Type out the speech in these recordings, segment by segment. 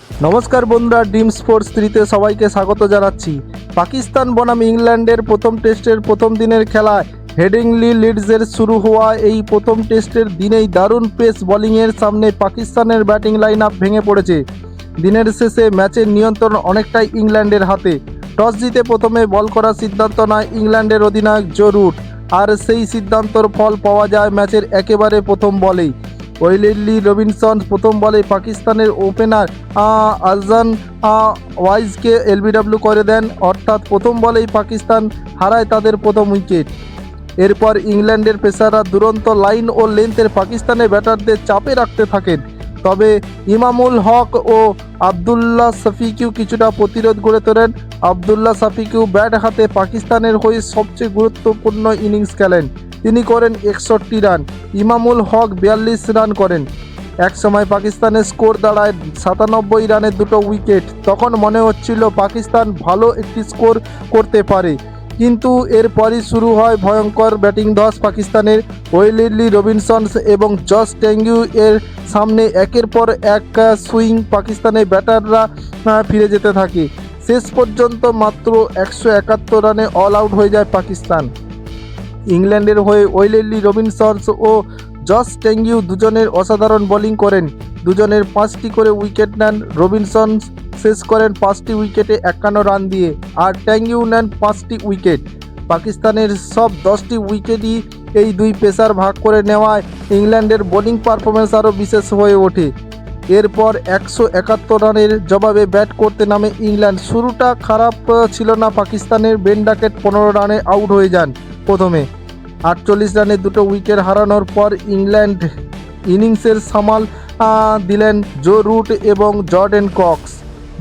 নমস্কার বন্ধুরা, dream sports 3তে সবাইকে স্বাগত জানাচ্ছি। পাকিস্তান বনাম ইংল্যান্ডের প্রথম টেস্টের প্রথম দিনের খেলায় হেডিংলি লিডসের শুরু হওয়া এই প্রথম টেস্টের দিনেই দারুণ পেস বোলিংয়ের সামনে পাকিস্তানের ব্যাটিং লাইন আপ ভেঙে পড়েছে। দিনের শেষে ম্যাচের নিয়ন্ত্রণ অনেকটাই ইংল্যান্ডের হাতে। টস জিতে প্রথমে বল করার সিদ্ধান্ত নেয় ইংল্যান্ডের অধিনায়ক জো রুট, আর সেই সিদ্ধান্তর ফল পাওয়া যায় ম্যাচের একেবারে প্রথম বলেই। ওয়েলি রবিনসন প্রথম বলে পাকিস্তানের ওপেনার আজহান ওয়াইজকে এলবিডব্লিউ করে দেন, অর্থাৎ প্রথম বলেই পাকিস্তান হারায় তাদের প্রথম উইকেট। এরপর ইংল্যান্ডের পেসাররা দুরন্ত লাইন ও লেন্থের পাকিস্তানের ব্যাটারদের চাপে রাখতে থাকেন, তবে ইমামুল হক ও আবদুল্লাহ শফিকিও কিছুটা প্রতিরোধ গড়ে তোলেন। আবদুল্লাহ শফিকিও ব্যাট হাতে পাকিস্তানের হয়ে সবচেয়ে গুরুত্বপূর্ণ ইনিংস খেলেন। তিনি করেন 61 রান, ইমামুল হক 42 রান করেন। একসময় পাকিস্তানের স্কোর দাঁড়ায় 97 রানে দুটো উইকেট। তখন মনে হচ্ছিল পাকিস্তান ভালো একটি স্কোর করতে পারে, কিন্তু এরপরই শুরু হয় ভয়ঙ্কর ব্যাটিং ধস পাকিস্তানের। ওয়েলি রবিনসন এবং জস ট্যাঙ্গিউ এর সামনে একের পর এক সুইং পাকিস্তানের ব্যাটাররা ফিরে যেতে থাকে। শেষ পর্যন্ত মাত্র 171 রানে অল আউট হয়ে যায় পাকিস্তান। ইংল্যান্ডের হয়ে ওয়েলি রবিনসন ও জস ট্যাঙ্গিউ দুজনের অসাধারণ বোলিং করেন। দুজনের 5টি করে উইকেট নেন। রবিনসন শেষ করেন 5টি উইকেটে 51 রান দিয়ে, আর ট্যাঙ্গিউ নেন 5টি উইকেট। পাকিস্তানের সব 10টি উইকেটই এই দুই পেসার ভাগ করে নেওয়ায় ইংল্যান্ডের বোলিং পারফরমেন্স আরও বিশেষ হয়ে ওঠে। এরপর 171 রানের জবাবে ব্যাট করতে নামে ইংল্যান্ড। শুরুটা খারাপ ছিল না পাকিস্তানের। বেন ডাকেট 15 রানে আউট হয়ে যান প্রথমে। 48 রানে দুটো উইকেট হারানোর পর ইংল্যান্ড ইনিংসের সামাল দিলেন জো রুট এবং জর্ডেন কক্স।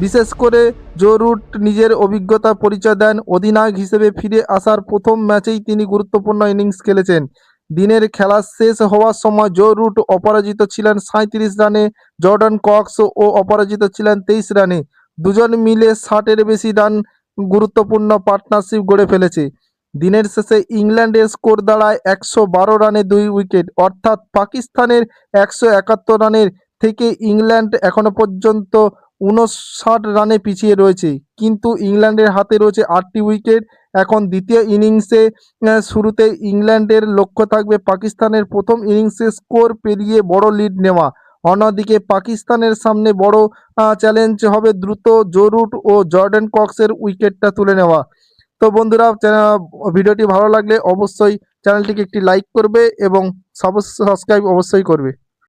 বিশেষ করে জো রুট নিজের অভিজ্ঞতা পরিচয় দেন। অধিনায়ক হিসেবে ফিরে আসার প্রথম ম্যাচেই তিনি গুরুত্বপূর্ণ ইনিংস খেলেছেন। দিনের খেলা শেষ হওয়ার সময় জো রুট অপরাজিত ছিলেন 37 রানে, জর্ডন কক্স ও অপরাজিত ছিলেন 23 রানে। দুজন মিলে 60-এর বেশি রান গুরুত্বপূর্ণ পার্টনারশিপ গড়ে ফেলেছে। দিনের শেষে ইংল্যান্ডের স্কোর দাঁড়ায় 112 রানে 2 উইকেট, অর্থাৎ পাকিস্তানের 171 রানের থেকে ইংল্যান্ড এখনো পর্যন্ত 59 রানে পিছিয়ে রয়েছে। কিন্তু ইংল্যান্ডের হাতে রয়েছে 8টি উইকেট। এখন দ্বিতীয় ইনিংসে শুরুতে ইংল্যান্ডের লক্ষ্য থাকবে পাকিস্তানের প্রথম ইনিংসে স্কোর পেরিয়ে বড় লিড নেওয়া। অন্যদিকে পাকিস্তানের সামনে বড় চ্যালেঞ্জ হবে দ্রুত জো রুট ও জর্ডেন কক্সের উইকেটটা তুলে নেওয়া। তো বন্ধুরা, ভিডিওটি ভালো লাগলে অবশ্যই চ্যানেলটিকে একটি লাইক করবে এবং সাবস্ক্রাইব অবশ্যই করবে।